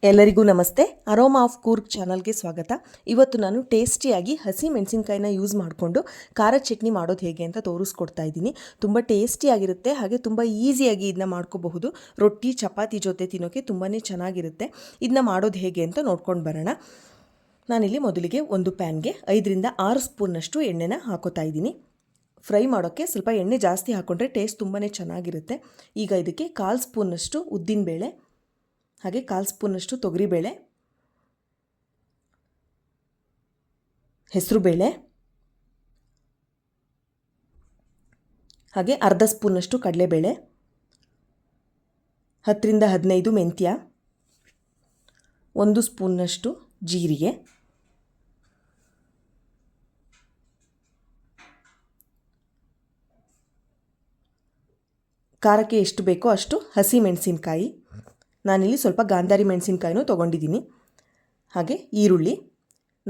ಎಲ್ಲರಿಗೂ ನಮಸ್ತೆ. Aroma of Coorg ಚಾನಲ್ಗೆ ಸ್ವಾಗತ. ಇವತ್ತು ನಾನು ಟೇಸ್ಟಿಯಾಗಿ ಹಸಿ ಮೆಣಸಿನಕಾಯಿನ ಯೂಸ್ ಮಾಡಿಕೊಂಡು ಖಾರ ಚಟ್ನಿ ಮಾಡೋದು ಹೇಗೆ ಅಂತ ತೋರಿಸ್ಕೊಡ್ತಾ ಇದ್ದೀನಿ. ತುಂಬ ಟೇಸ್ಟಿಯಾಗಿರುತ್ತೆ, ಹಾಗೆ ತುಂಬ ಈಸಿಯಾಗಿ ಇದನ್ನ ಮಾಡ್ಕೋಬಹುದು. ರೊಟ್ಟಿ ಚಪಾತಿ ಜೊತೆ ತಿನ್ನೋಕ್ಕೆ ತುಂಬಾ ಚೆನ್ನಾಗಿರುತ್ತೆ. ಇದನ್ನ ಮಾಡೋದು ಹೇಗೆ ಅಂತ ನೋಡ್ಕೊಂಡು ಬರೋಣ. ನಾನಿಲ್ಲಿ ಮೊದಲಿಗೆ ಒಂದು ಪ್ಯಾನ್ಗೆ 5ರಿಂದ 6 ಸ್ಪೂನ್ನಷ್ಟು ಎಣ್ಣೆನ ಹಾಕೋತಾ ಇದ್ದೀನಿ. ಫ್ರೈ ಮಾಡೋಕ್ಕೆ ಸ್ವಲ್ಪ ಎಣ್ಣೆ ಜಾಸ್ತಿ ಹಾಕ್ಕೊಂಡ್ರೆ ಟೇಸ್ಟ್ ತುಂಬಾ ಚೆನ್ನಾಗಿರುತ್ತೆ. ಈಗ ಇದಕ್ಕೆ 1/4 ಸ್ಪೂನ್ನಷ್ಟು ಉದ್ದಿನಬೇಳೆ, ಹಾಗೆ 1/4 ಸ್ಪೂನಷ್ಟು ತೊಗರಿಬೇಳೆ, ಹೆಸರುಬೇಳೆ, ಹಾಗೆ ಅರ್ಧ ಸ್ಪೂನಷ್ಟು ಕಡಲೆಬೇಳೆ, 10ರಿಂದ 15 ಮೆಂತ್ಯ, 1 ಸ್ಪೂನ್ನಷ್ಟು ಜೀರಿಗೆ, ಖಾರಕ್ಕೆ ಎಷ್ಟು ಬೇಕೋ ಅಷ್ಟು ಹಸಿ ಮೆಣಸಿನಕಾಯಿ, ನಾನಿಲ್ಲಿ ಸ್ವಲ್ಪ ಗಾಂಧಾರಿ ಮೆಣಸಿನಕಾಯಿನೂ ತೊಗೊಂಡಿದ್ದೀನಿ. ಹಾಗೆ ಈರುಳ್ಳಿ,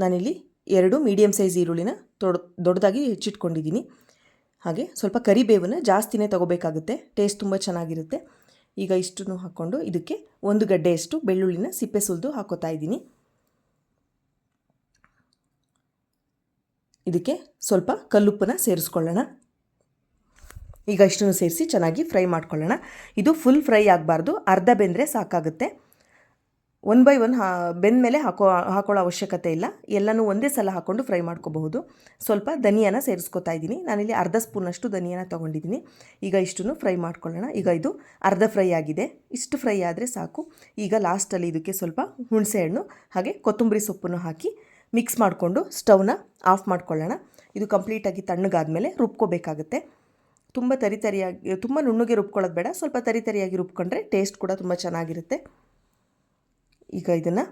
ನಾನಿಲ್ಲಿ 2 ಮೀಡಿಯಮ್ ಸೈಜ್ ಈರುಳ್ಳಿನ ದೊಡ್ಡದಾಗಿ ಹೆಚ್ಚಿಟ್ಕೊಂಡಿದ್ದೀನಿ. ಹಾಗೆ ಸ್ವಲ್ಪ ಕರಿಬೇವನ್ನು ಜಾಸ್ತಿನೇ ತೊಗೋಬೇಕಾಗುತ್ತೆ, ಟೇಸ್ಟ್ ತುಂಬ ಚೆನ್ನಾಗಿರುತ್ತೆ. ಈಗ ಇಷ್ಟನ್ನು ಹಾಕ್ಕೊಂಡು ಇದಕ್ಕೆ 1 ಗಡ್ಡೆಯಷ್ಟು ಬೆಳ್ಳುಳ್ಳಿನ ಸಿಪ್ಪೆ ಸುಲಿದು ಹಾಕೋತಾ ಇದ್ದೀನಿ. ಇದಕ್ಕೆ ಸ್ವಲ್ಪ ಕಲ್ಲುಪ್ಪನ್ನ ಸೇರಿಸ್ಕೊಳ್ಳೋಣ. ಈಗ ಇಷ್ಟನ್ನು ಸೇರಿಸಿ ಚೆನ್ನಾಗಿ ಫ್ರೈ ಮಾಡ್ಕೊಳ್ಳೋಣ. ಇದು ಫುಲ್ ಫ್ರೈ ಆಗಬಾರ್ದು, ಅರ್ಧ ಬೆಂದರೆ ಸಾಕಾಗುತ್ತೆ. 1 ಬೈ 1 ಬೆಂದ ಮೇಲೆ ಹಾಕೊಳ್ಳೋ ಅವಶ್ಯಕತೆ ಇಲ್ಲ. ಎಲ್ಲನೂ ಒಂದೇ ಸಲ ಹಾಕ್ಕೊಂಡು ಫ್ರೈ ಮಾಡ್ಕೋಬಹುದು. ಸ್ವಲ್ಪ ಧನಿಯಾನ ಸೇರಿಸ್ಕೊತಾ ಇದ್ದೀನಿ. ನಾನಿಲ್ಲಿ ಅರ್ಧ ಸ್ಪೂನಷ್ಟು ಧನಿಯಾನ ತೊಗೊಂಡಿದ್ದೀನಿ. ಈಗ ಇಷ್ಟನ್ನು ಫ್ರೈ ಮಾಡ್ಕೊಳ್ಳೋಣ. ಈಗ ಇದು ಅರ್ಧ ಫ್ರೈ ಆಗಿದೆ, ಇಷ್ಟು ಫ್ರೈ ಆದರೆ ಸಾಕು. ಈಗ ಲಾಸ್ಟಲ್ಲಿ ಇದಕ್ಕೆ ಸ್ವಲ್ಪ ಹುಣಸೆಹಣ್ಣು ಹಾಗೆ ಕೊತ್ತಂಬರಿ ಸೊಪ್ಪನ್ನು ಹಾಕಿ ಮಿಕ್ಸ್ ಮಾಡಿಕೊಂಡು ಸ್ಟವ್ನ ಆಫ್ ಮಾಡ್ಕೊಳ್ಳೋಣ. ಇದು ಕಂಪ್ಲೀಟಾಗಿ ತಣ್ಣಗಾದ್ಮೇಲೆ ರುಬ್ಕೋಬೇಕಾಗುತ್ತೆ. ತುಂಬ ತರಿಯಾಗಿ, ತುಂಬ ನುಣ್ಣಗೆ ರುಬ್ಕೊಳ್ಳೋದು ಬೇಡ, ಸ್ವಲ್ಪ ತರಿಯಾಗಿ ರುಬ್ಕೊಂಡ್ರೆ ಟೇಸ್ಟ್ ಕೂಡ ತುಂಬ ಚೆನ್ನಾಗಿರುತ್ತೆ. ಈಗ ಇದನ್ನು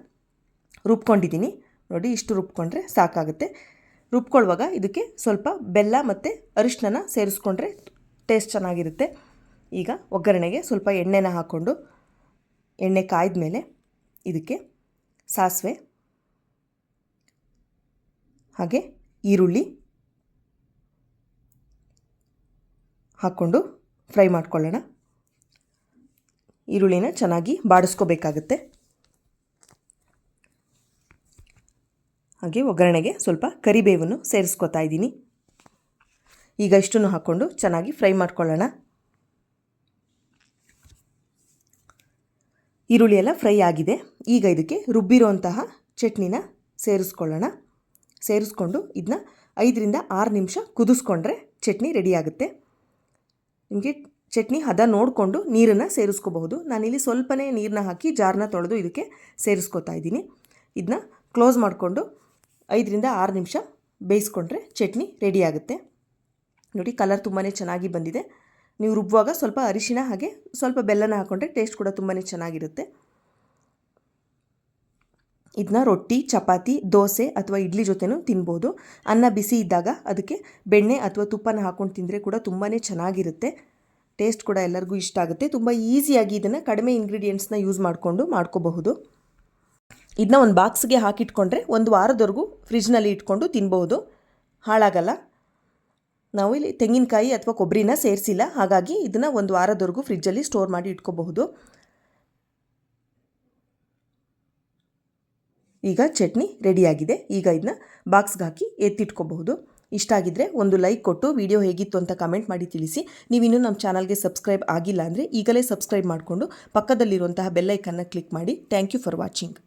ರುಬ್ಕೊಂಡಿದ್ದೀನಿ ನೋಡಿ, ಇಷ್ಟು ರುಬ್ಕೊಂಡ್ರೆ ಸಾಕಾಗುತ್ತೆ. ರುಬ್ಕೊಳ್ಳುವಾಗ ಇದಕ್ಕೆ ಸ್ವಲ್ಪ ಬೆಲ್ಲ ಮತ್ತು ಅರಿಶಿನ ಸೇರಿಸ್ಕೊಂಡ್ರೆ ಟೇಸ್ಟ್ ಚೆನ್ನಾಗಿರುತ್ತೆ. ಈಗ ಒಗ್ಗರಣೆಗೆ ಸ್ವಲ್ಪ ಎಣ್ಣೆನ ಹಾಕ್ಕೊಂಡು ಎಣ್ಣೆ ಕಾಯ್ದ ಮೇಲೆ ಇದಕ್ಕೆ ಸಾಸಿವೆ ಹಾಗೆ ಈರುಳ್ಳಿ ಹಾಕ್ಕೊಂಡು ಫ್ರೈ ಮಾಡ್ಕೊಳ್ಳೋಣ. ಈರುಳ್ಳಿನ ಚೆನ್ನಾಗಿ ಬಾಡಿಸ್ಕೋಬೇಕಾಗುತ್ತೆ. ಹಾಗೆ ಒಗ್ಗರಣೆಗೆ ಸ್ವಲ್ಪ ಕರಿಬೇವನ್ನು ಸೇರಿಸ್ಕೊತಾ ಇದ್ದೀನಿ. ಈಗ ಇಷ್ಟನ್ನು ಹಾಕ್ಕೊಂಡು ಚೆನ್ನಾಗಿ ಫ್ರೈ ಮಾಡ್ಕೊಳ್ಳೋಣ. ಈರುಳ್ಳಿ ಎಲ್ಲ ಫ್ರೈ ಆಗಿದೆ. ಈಗ ಇದಕ್ಕೆ ರುಬ್ಬಿರೋಂತಹ ಚಟ್ನಿನ ಸೇರಿಸ್ಕೊಳ್ಳೋಣ. ಸೇರಿಸ್ಕೊಂಡು ಇದನ್ನ 5ರಿಂದ 6 ನಿಮಿಷ ಕುದಿಸ್ಕೊಂಡ್ರೆ ಚಟ್ನಿ ರೆಡಿಯಾಗುತ್ತೆ. ನಿಮಗೆ ಚಟ್ನಿ ಹದ ನೋಡಿಕೊಂಡು ನೀರನ್ನು ಸೇರಿಸ್ಕೋಬಹುದು. ನಾನಿಲ್ಲಿ ಸ್ವಲ್ಪನೇ ನೀರನ್ನ ಹಾಕಿ ಜಾರನ್ನ ತೊಳೆದು ಇದಕ್ಕೆ ಸೇರಿಸ್ಕೋತಾ ಇದ್ದೀನಿ. ಇದನ್ನ ಕ್ಲೋಸ್ ಮಾಡಿಕೊಂಡು 5ರಿಂದ 6 ನಿಮಿಷ ಬೇಯಿಸ್ಕೊಂಡ್ರೆ ಚಟ್ನಿ ರೆಡಿಯಾಗುತ್ತೆ. ನೋಡಿ, ಕಲರ್ ತುಂಬಾ ಚೆನ್ನಾಗಿ ಬಂದಿದೆ. ನೀವು ರುಬ್ಬುವಾಗ ಸ್ವಲ್ಪ ಅರಿಶಿನ ಹಾಗೆ ಸ್ವಲ್ಪ ಬೆಲ್ಲನ ಹಾಕ್ಕೊಂಡ್ರೆ ಟೇಸ್ಟ್ ಕೂಡ ತುಂಬಾ ಚೆನ್ನಾಗಿರುತ್ತೆ. ಇದನ್ನ ರೊಟ್ಟಿ ಚಪಾತಿ ದೋಸೆ ಅಥವಾ ಇಡ್ಲಿ ಜೊತೆನೂ ತಿನ್ಬೋದು. ಅನ್ನ ಬಿಸಿ ಇದ್ದಾಗ ಅದಕ್ಕೆ ಬೆಣ್ಣೆ ಅಥವಾ ತುಪ್ಪನ ಹಾಕ್ಕೊಂಡು ತಿಂದರೆ ಕೂಡ ತುಂಬಾ ಚೆನ್ನಾಗಿರುತ್ತೆ. ಟೇಸ್ಟ್ ಕೂಡ ಎಲ್ಲರಿಗೂ ಇಷ್ಟ ಆಗುತ್ತೆ. ತುಂಬ ಈಸಿಯಾಗಿ ಇದನ್ನು ಕಡಿಮೆ ಇಂಗ್ರೀಡಿಯೆಂಟ್ಸ್ನ ಯೂಸ್ ಮಾಡಿಕೊಂಡು ಮಾಡ್ಕೋಬಹುದು. ಇದನ್ನ ಒಂದು ಬಾಕ್ಸ್ಗೆ ಹಾಕಿಟ್ಕೊಂಡ್ರೆ 1 ವಾರದವರೆಗೂ ಫ್ರಿಜ್ನಲ್ಲಿ ಇಟ್ಕೊಂಡು ತಿನ್ಬೋದು, ಹಾಳಾಗಲ್ಲ. ನಾವು ಇಲ್ಲಿ ತೆಂಗಿನಕಾಯಿ ಅಥವಾ ಕೊಬ್ಬರಿನ ಸೇರಿಸಿಲ್ಲ, ಹಾಗಾಗಿ ಇದನ್ನು 1 ವಾರದವರೆಗೂ ಫ್ರಿಜ್ಜಲ್ಲಿ ಸ್ಟೋರ್ ಮಾಡಿ ಇಟ್ಕೋಬಹುದು. ಈಗ ಚಟ್ನಿ ರೆಡಿಯಾಗಿದೆ. ಈಗ ಇದನ್ನ ಬಾಕ್ಸ್ಗೆ ಹಾಕಿ ಎತ್ತಿಟ್ಕೋಬಹುದು. ಇಷ್ಟ ಆಗಿದ್ದರೆ ಒಂದು ಲೈಕ್ ಕೊಟ್ಟು ವಿಡಿಯೋ ಹೇಗಿತ್ತು ಅಂತ ಕಮೆಂಟ್ ಮಾಡಿ ತಿಳಿಸಿ. ನೀವಿನ್ನೂ ನಮ್ಮ ಚಾನಲ್ಗೆ ಸಬ್ಸ್ಕ್ರೈಬ್ ಆಗಿಲ್ಲ ಅಂದರೆ ಈಗಲೇ ಸಬ್ಸ್ಕ್ರೈಬ್ ಮಾಡಿಕೊಂಡು ಪಕ್ಕದಲ್ಲಿರುವಂತಹ ಬೆಲ್ ಐಕನ್ನ ಕ್ಲಿಕ್ ಮಾಡಿ. Thank you for watching.